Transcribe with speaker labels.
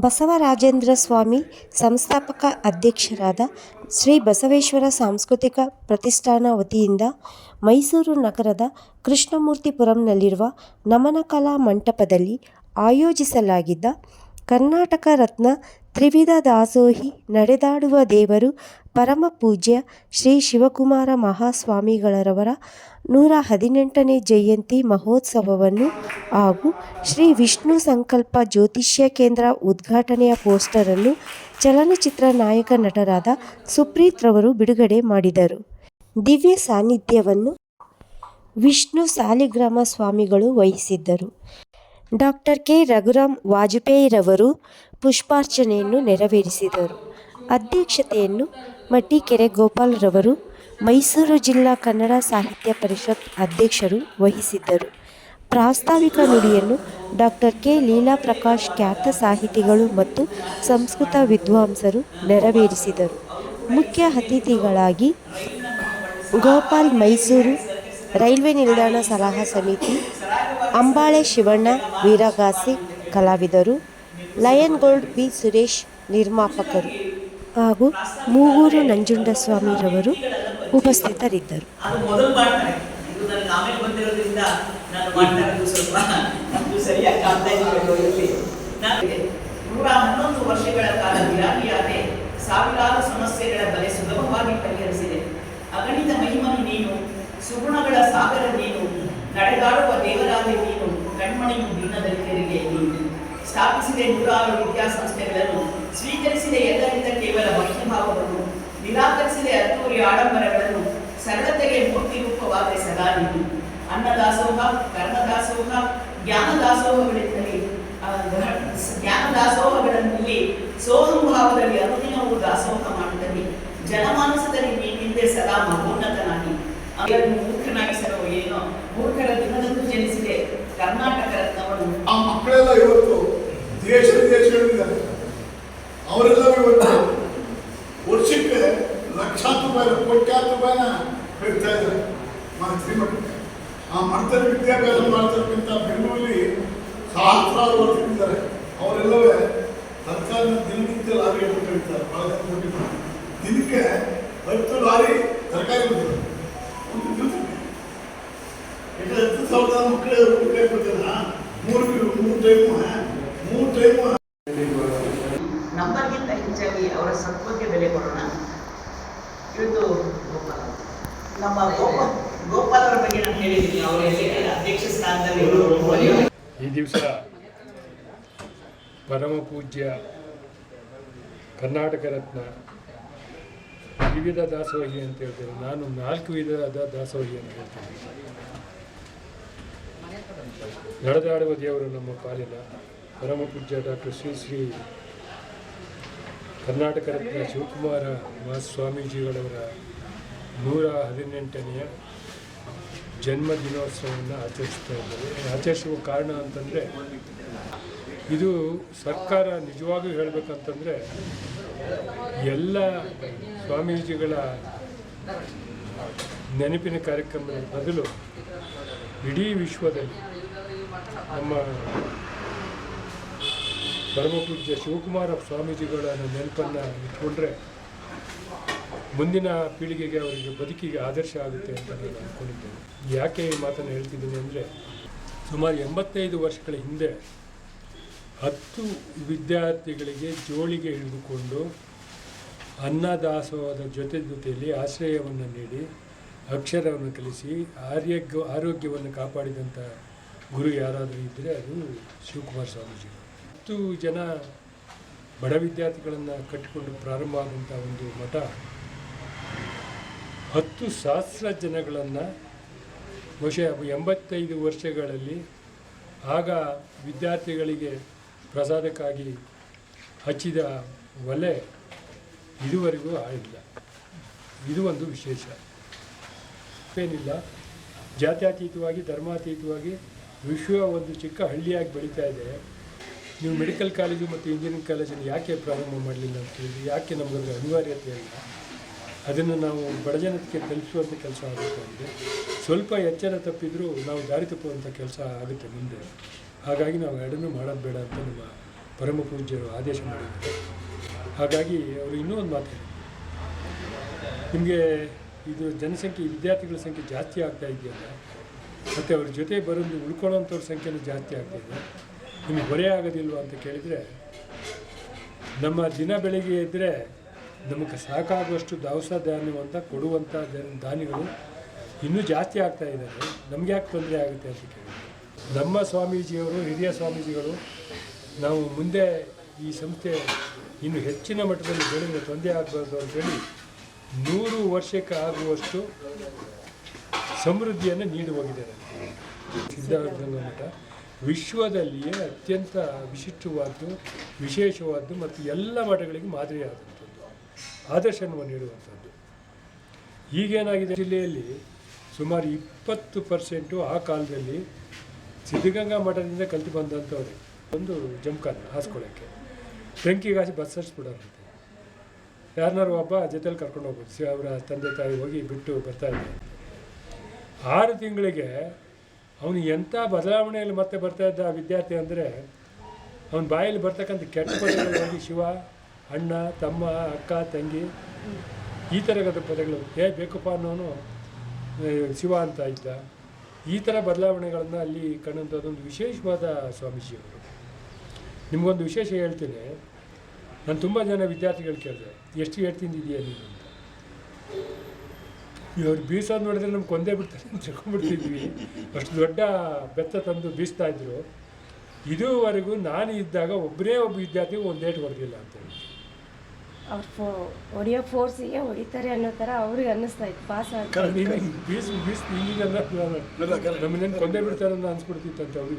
Speaker 1: ಬಸವರಾಜೇಂದ್ರ ಸ್ವಾಮಿ ಸಂಸ್ಥಾಪಕ ಅಧ್ಯಕ್ಷರಾದ ಶ್ರೀ ಬಸವೇಶ್ವರ ಸಾಂಸ್ಕೃತಿಕ ಪ್ರತಿಷ್ಠಾನ ವತಿಯಿಂದ ಮೈಸೂರು ನಗರದ ಕೃಷ್ಣಮೂರ್ತಿಪುರಂನಲ್ಲಿರುವ ನಮನ ಕಲಾ ಮಂಟಪದಲ್ಲಿ ಆಯೋಜಿಸಲಾಗಿದ್ದ ಕರ್ನಾಟಕ ರತ್ನ ತ್ರಿವಿಧ ದಾಸೋಹಿ ನಡೆದಾಡುವ ದೇವರು ಪರಮಪೂಜ್ಯ ಶ್ರೀ ಶಿವಕುಮಾರ ಮಹಾಸ್ವಾಮಿಗಳವರ 118ನೇ ಜಯಂತಿ ಮಹೋತ್ಸವವನ್ನು ಹಾಗೂ ಶ್ರೀ ವಿಷ್ಣು ಸಂಕಲ್ಪ ಜ್ಯೋತಿಷ್ಯ ಕೇಂದ್ರ ಉದ್ಘಾಟನೆಯ ಪೋಸ್ಟರನ್ನು ಚಲನಚಿತ್ರ ನಾಯಕ ನಟರಾದ ಸುಪ್ರೀತ್ ರವರು ಬಿಡುಗಡೆ ಮಾಡಿದರು. ದಿವ್ಯ ಸಾನ್ನಿಧ್ಯವನ್ನು ವಿಷ್ಣು ಸಾಲಿಗ್ರಾಮ ಸ್ವಾಮಿಗಳು ವಹಿಸಿದ್ದರು. Doctor K. ರಘುರಾಮ್ ವಾಜಪೇಯಿರವರು ಪುಷ್ಪಾರ್ಚನೆಯನ್ನು ನೆರವೇರಿಸಿದರು. ಅಧ್ಯಕ್ಷತೆಯನ್ನು ಮಟ್ಟಿಕೆರೆ ಗೋಪಾಲ್ ರವರು, ಮೈಸೂರು ಜಿಲ್ಲಾ ಕನ್ನಡ ಸಾಹಿತ್ಯ ಪರಿಷತ್ ಅಧ್ಯಕ್ಷರು ವಹಿಸಿದ್ದರು. ಪ್ರಾಸ್ತಾವಿಕ ನುಡಿಯನ್ನು ಡಾಕ್ಟರ್ ಕೆ. ಲೀಲಾ ಪ್ರಕಾಶ್ ಖ್ಯಾತ ಸಾಹಿತಿಗಳು ಮತ್ತು ಸಂಸ್ಕೃತ ವಿದ್ವಾಂಸರು ನೆರವೇರಿಸಿದರು. ಮುಖ್ಯ ಅತಿಥಿಗಳಾಗಿ ಗೋಪಾಲ್ ಮೈಸೂರು ರೈಲ್ವೆ ನಿಲ್ದಾಣ ಸಲಹಾ ಸಮಿತಿ, ಅಂಬಾಳೆ ಶಿವಣ್ಣ ವೀರಗಾಸೆ ಕಲಾವಿದರು, ಲಯನ್ ಗೋಲ್ಡ್ ಬಿ ಸುರೇಶ್ ನಿರ್ಮಾಪಕರು ಹಾಗೂ ಮೂಗೂರು ನಂಜುಂಡಸ್ವಾಮಿರವರು ಉಪಸ್ಥಿತರಿದ್ದರು.
Speaker 2: ಸಾವಿರಾರು ಸಮಸ್ಯೆಗಳ ಬಲೆ ಸುಲಭವಾಗಿ ಪರಿಹರಿಸಿದೆ. ಅಗಣಿತ ಮಹಿಮನು ನೀನು, ಸುಗುಣಗಳ ಸಾಗರ ನೀನು, ನಡೆದಾಡುವ ದೇವರಾದ ನೀನು, ಕಣ್ಮಣಿಯು ದೀನದಲಿತರಿಗೆ ನೀನು. ಸ್ಥಾಪಿಸಿದೆ 106 ವಿದ್ಯಾಸಂಸ್ಥೆಗಳನ್ನು, ಸ್ವೀಕರಿಸಿದೆ ಎಲ್ಲರಿಂದ ಕೇವಲ ಭಕ್ತಿಭಾವವನ್ನು, ನಿರಾಕರಿಸಿದೆ ಅದ್ದೂರಿ ಆಡಂಬರಗಳನ್ನು, ಸರಳತೆಗೆ ಮೂರ್ತಿ ರೂಪವಾದ ಸದಾ ನೀನು. ಅನ್ನದಾಸೋಹ, ಕರ್ಮದಾಸೋಹ, ಜ್ಞಾನದಾಸೋಹಗಳಲ್ಲಿ ಸೋಹಂಭಾವದಲ್ಲಿ ಅನುದಿನವೂ ದಾಸೋಹ ಮಾಡುತ್ತದೆ. ಜನಮಾನಸದಲ್ಲಿ ನೀನಿಂದೆ ಸದಾ ಮಹೋನ್ನತನಾಗಿ ಮೂರ್ಖನಾಗಿಸಲು ಏನೋ ಮೂರ್ಖರ ದಿನದಂದು ಜನಿಸಿದೆ ಕರ್ನಾಟಕ ರತ್ನವನ್ನು.
Speaker 3: ಆ ಮಕ್ಕಳೆಲ್ಲ ಇವತ್ತು ದೇಶಗಳಿದ್ದಾರೆ. ಅವರೆಲ್ಲ ಇವತ್ತು ವರ್ಷಕ್ಕೆ ಲಕ್ಷಾಂತರ ರೂಪಾಯಿ, ಕೋಟ್ಯಾಂತರ ರೂಪಾಯಿನ ಬೆಳೀತಾ ಇದ್ದಾರೆ ಶ್ರೀಮಠಕ್ಕೆ. ಆ ಮಠದಲ್ಲಿ ವಿದ್ಯಾಭ್ಯಾಸ ಮಾಡ್ತಕ್ಕಂಥ ಬೆಂಗಳೂರಲ್ಲಿ ಸಹಸ್ರಾರು ವರ್ಷಗಳಿದ್ದಾರೆ. ಅವರೆಲ್ಲವೇ ಸರ್ಕಾರದ ದಿನನಿತ್ಯ ಲಾರಿಯನ್ನು ಕರೀತಾರೆ. ಬಹಳ ಜನ ಕೊಟ್ಟಿದ್ದಾರೆ. ದಿನಕ್ಕೆ 10 ಲಾರಿ ತರಕಾರಿ ಬಂದಿದ್ದಾರೆ. ಒಂದು ದಿವಸಕ್ಕೆ 10,000 ಮಕ್ಕಳೇ ಕೊಡ್ತಾರೆ. ಮೂರು ಟೈಮು
Speaker 2: ನಂಬರ್ಗಿಂತ ಹೆಚ್ಚಾಗಿ ಅವರ ಸತ್ವಕ್ಕೆ ಬೆಲೆ ಕೊಡೋಣ. ಇವತ್ತು ನಮ್ಮ ಗೋಪಾಲ್ ಅವರ ಬಗ್ಗೆ ನಾನು ಹೇಳಿದ್ದೀನಿ. ಅವರ ಅಧ್ಯಕ್ಷ ಸ್ಥಾನದಲ್ಲಿ
Speaker 4: ಈ ದಿವಸ ಪರಮ ಪೂಜ್ಯ ಕರ್ನಾಟಕ ರತ್ನ ವಿವಿಧ ದಾಸೋಹಿ ಅಂತ ಹೇಳ್ತೇವೆ. ನಾನು 4 ವಿಧದ ದಾಸೋಹಿ ಅಂತ ಹೇಳ್ತೇನೆ. ನಡೆದಾಡುವ ದೇವರು ನಮ್ಮ ಪಾಲಿನ ಪರಮ ಪೂಜ್ಯ ಡಾಕ್ಟರ್ ಶ್ರೀ ಕರ್ನಾಟಕ ರತ್ನ ಶಿವಕುಮಾರ ಮಹಾಸ್ವಾಮೀಜಿಗಳವರ 118ನೆಯ ಜನ್ಮ ದಿನೋತ್ಸವವನ್ನು ಆಚರಿಸ್ತಾ ಇದ್ದೇವೆ. ಆಚರಿಸುವ ಕಾರಣ ಅಂತಂದರೆ, ಇದು ಸರ್ಕಾರ ನಿಜವಾಗಿಯೂ ಹೇಳಬೇಕಂತಂದರೆ ಎಲ್ಲ ಸ್ವಾಮೀಜಿಗಳ ನೆನಪಿನ ಕಾರ್ಯಕ್ರಮದ ಬದಲು ಇಡೀ ವಿಶ್ವದಲ್ಲಿ ನಮ್ಮ ಪರಮಪೂಜ್ಯ ಶಿವಕುಮಾರ ಸ್ವಾಮೀಜಿಗಳ ನೆನಪನ್ನು ಇಟ್ಕೊಂಡ್ರೆ ಮುಂದಿನ ಪೀಳಿಗೆಗೆ, ಅವರಿಗೆ ಬದುಕಿಗೆ ಆದರ್ಶ ಆಗುತ್ತೆ ಅಂತ ನಾನು ಅಂದ್ಕೊಂಡಿದ್ದೇನೆ. ಯಾಕೆ ಈ ಮಾತನ್ನು ಹೇಳ್ತಿದ್ದೀನಿ ಅಂದರೆ, ಸುಮಾರು 85 ವರ್ಷಗಳ ಹಿಂದೆ 10 ವಿದ್ಯಾರ್ಥಿಗಳಿಗೆ ಜೋಳಿಗೆ ಹಿಡಿದುಕೊಂಡು ಅನ್ನದಾಸೋಹದ ಜೊತೆಯಲ್ಲಿ ಆಶ್ರಯವನ್ನು ನೀಡಿ ಅಕ್ಷರವನ್ನು ಕಲಿಸಿ ಆರೋಗ್ಯವನ್ನು ಕಾಪಾಡಿದಂಥ ಗುರು ಯಾರಾದರೂ ಇದ್ದರೆ ಅದು ಶಿವಕುಮಾರ ಸ್ವಾಮೀಜಿ. 10 ಜನ ಬಡ ವಿದ್ಯಾರ್ಥಿಗಳನ್ನು ಕಟ್ಟಿಕೊಂಡು ಪ್ರಾರಂಭ ಆದಂಥ ಒಂದು ಮಠ 10,000 ಜನಗಳನ್ನು ಬಹುಶಃ 85 ವರ್ಷಗಳಲ್ಲಿ ಆಗ ವಿದ್ಯಾರ್ಥಿಗಳಿಗೆ ಪ್ರಸಾದಕ್ಕಾಗಿ ಹಚ್ಚಿದ ಒಲೆ ಇದುವರೆಗೂ ಆಗಿಲ್ಲ. ಇದು ಒಂದು ವಿಶೇಷ. ಏನಿಲ್ಲ, ಜಾತ್ಯತೀತವಾಗಿ ಧರ್ಮಾತೀತವಾಗಿ ವಿಶ್ವ ಒಂದು ಚಿಕ್ಕ ಹಳ್ಳಿಯಾಗಿ ಬೆಳೀತಾ ಇದೆ. ನೀವು ಮೆಡಿಕಲ್ ಕಾಲೇಜು ಮತ್ತು ಇಂಜಿನಿಯರಿಂಗ್ ಕಾಲೇಜನ್ನು ಯಾಕೆ ಪ್ರಾರಂಭ ಮಾಡಲಿಲ್ಲ ಅಂತ ಹೇಳಿದ್ರೆ, ಯಾಕೆ ನಮಗಂದ್ರೆ ಅನಿವಾರ್ಯತೆ ಇಲ್ಲ. ಅದನ್ನು ನಾವು ಬಡಜನಕ್ಕೆ ತಲುಪಿಸುವಂಥ ಕೆಲಸ ಆಗುತ್ತೆ. ಅಂದರೆ ಸ್ವಲ್ಪ ಎಚ್ಚರ ತಪ್ಪಿದರೂ ನಾವು ದಾರಿ ತಪ್ಪುವಂಥ ಕೆಲಸ ಆಗುತ್ತೆ ಮುಂದೆ. ಹಾಗಾಗಿ ನಾವು ಎರಡನ್ನೂ ಮಾಡೋದು ಬೇಡ ಅಂತ ನಮ್ಮ ಪರಮ ಪೂಜ್ಯರು ಆದೇಶ ಮಾಡಿದ್ದಾರೆ. ಹಾಗಾಗಿ ಅವರು ಇನ್ನೂ ಒಂದು ಮಾತು ನಿಮಗೆ ಇದು ಜನಸಂಖ್ಯೆ ವಿದ್ಯಾರ್ಥಿಗಳ ಸಂಖ್ಯೆ ಜಾಸ್ತಿ ಆಗ್ತಾ ಇದೆಯಲ್ಲ, ಮತ್ತು ಅವ್ರ ಜೊತೆ ಬರೋದು ಉಳ್ಕೊಳ್ಳೋಂಥವ್ರ ಸಂಖ್ಯೆನೂ ಜಾಸ್ತಿ ಆಗ್ತಾಯಿದೆ, ನಿಮಗೆ ಹೊರೆ ಆಗೋದಿಲ್ವ ಅಂತ ಕೇಳಿದರೆ, ನಮ್ಮ ದಿನ ಬೆಳಗ್ಗೆ ಇದ್ದರೆ ನಮಗೆ ಸಾಕಾಗುವಷ್ಟು ದವಸ ಧಾನ್ಯವಂತ ಕೊಡುವಂಥ ಧಾನ್ಯಗಳು ಇನ್ನೂ ಜಾಸ್ತಿ ಆಗ್ತಾ ಇದ್ದಾರೆ, ನಮ್ಗೆ ಯಾಕೆ ತೊಂದರೆ ಆಗುತ್ತೆ ಅಂತ ಕೇಳಿದರೆ, ನಮ್ಮ ಸ್ವಾಮೀಜಿಯವರು ಹಿರಿಯ ಸ್ವಾಮೀಜಿಗಳು ನಾವು ಮುಂದೆ ಈ ಸಂಸ್ಥೆ ಇನ್ನು ಹೆಚ್ಚಿನ ಮಟ್ಟದಲ್ಲಿ ಬೆಳೆಗೆ ತೊಂದರೆ ಆಗಬಾರ್ದು ಅಂತೇಳಿ 100 ವರ್ಷಕ್ಕೆ ಆಗುವಷ್ಟು ಸಮೃದ್ಧಿಯನ್ನು ನೀಡಿ ಹೋಗಿದ್ದಾರೆ. ಸಿದ್ಧಗಂಗಾ ಮಠ ವಿಶ್ವದಲ್ಲಿಯೇ ಅತ್ಯಂತ ವಿಶಿಷ್ಟವಾದ್ದು, ವಿಶೇಷವಾದ್ದು ಮತ್ತು ಎಲ್ಲ ಮಠಗಳಿಗೆ ಮಾದರಿಯಾದಂಥದ್ದು, ಆದರ್ಶವನ್ನು ನೀಡುವಂಥದ್ದು. ಈಗೇನಾಗಿದೆ, ಜಿಲ್ಲೆಯಲ್ಲಿ ಸುಮಾರು 20% ಆ ಕಾಲದಲ್ಲಿ ಸಿದ್ಧಗಂಗಾ ಮಠದಿಂದ ಕಲಿತು ಬಂದಂಥವ್ರು ಒಂದು ಜಮ್ಖಾನ ಹಾಸ್ಕೊಳ್ಳೋಕ್ಕೆ ಬೆಂಕಿಗಾಸಿ ಬಸ್ ಹಚ್ಬಿಡೋರಂತೆ. ಯಾರನ್ನಾರು ಒಬ್ಬ ಜೊತೆಲಿ ಕರ್ಕೊಂಡು ಹೋಗ್ಬೋದು, ಅವರ ತಂದೆ ತಾಯಿ ಹೋಗಿ ಬಿಟ್ಟು ಬರ್ತಾಯಿದ್ದೆ. 6 ತಿಂಗಳಿಗೆ ಅವನು ಎಂಥ ಬದಲಾವಣೆಯಲ್ಲಿ ಮತ್ತೆ ಬರ್ತಾಯಿದ್ದ ಆ ವಿದ್ಯಾರ್ಥಿ ಅಂದರೆ, ಅವನ ಬಾಯಲ್ಲಿ ಬರ್ತಕ್ಕಂಥ ಕೆಟ್ಟ ಪದಗಳಲ್ಲಿ ಶಿವ, ಅಣ್ಣ, ತಮ್ಮ, ಅಕ್ಕ, ತಂಗಿ ಈ ಥರದ ಪದಗಳು ಬೇಕಪ್ಪ ಅನ್ನೋನು ಶಿವ ಅಂತ ಇದ್ದ. ಈ ಥರ ಬದಲಾವಣೆಗಳನ್ನು ಅಲ್ಲಿ ಕಾಣುವಂಥದ್ದೊಂದು ವಿಶೇಷವಾದ ಸ್ವಾಮೀಜಿಯವರು. ನಿಮಗೊಂದು ವಿಶೇಷ ಹೇಳ್ತೀನಿ, ನಾನು ತುಂಬ ಜನ ವಿದ್ಯಾರ್ಥಿಗಳು ಕೇಳಿದೆ, ಎಷ್ಟು ಏಟು ತಿಂದಿದೆಯಾ ನೀನು ಅಂತ. ಇವ್ರು ಬೀಸೋದು ನೋಡಿದ್ರೆ ನಮ್ಗೆ ಕೊಂದೇ ಬಿಡ್ತಾರೆ ಅಂತ ತಿಳ್ಕೊಂಡ್ಬಿಡ್ತಿದ್ವಿ, ಅಷ್ಟು ದೊಡ್ಡ ಬೆತ್ತ ತಂದು ಬೀಸ್ತಾಯಿದ್ರು. ಇದುವರೆಗೂ ನಾನು ಇದ್ದಾಗ ಒಬ್ಬ ವಿದ್ಯಾರ್ಥಿಗೆ ಒಂದು ಏಟು ಹೊಡೆದಿಲ್ಲ ಅಂತೇಳಿ.
Speaker 5: ಅವ್ರು ಹೊಡಿಯೋ ಫೋರ್ಸಿಗೆ ಹೊಡಿತಾರೆ ಅನ್ನೋ ಥರ ಅವ್ರಿಗೆ ಅನ್ನಿಸ್ತಾ ಇತ್ತು, ಪಾಸ್
Speaker 4: ಬೀಸ್ ಹಿಂಗಿಗೆ ನಮ್ಮನ್ನೇನು ಕೊಂದೇ ಬಿಡ್ತಾರೆ ಅಂತ ಅನ್ಸ್ಬಿಡ್ತಿತ್ತು ಅಂತ ಅವ್ರಿಗೆ.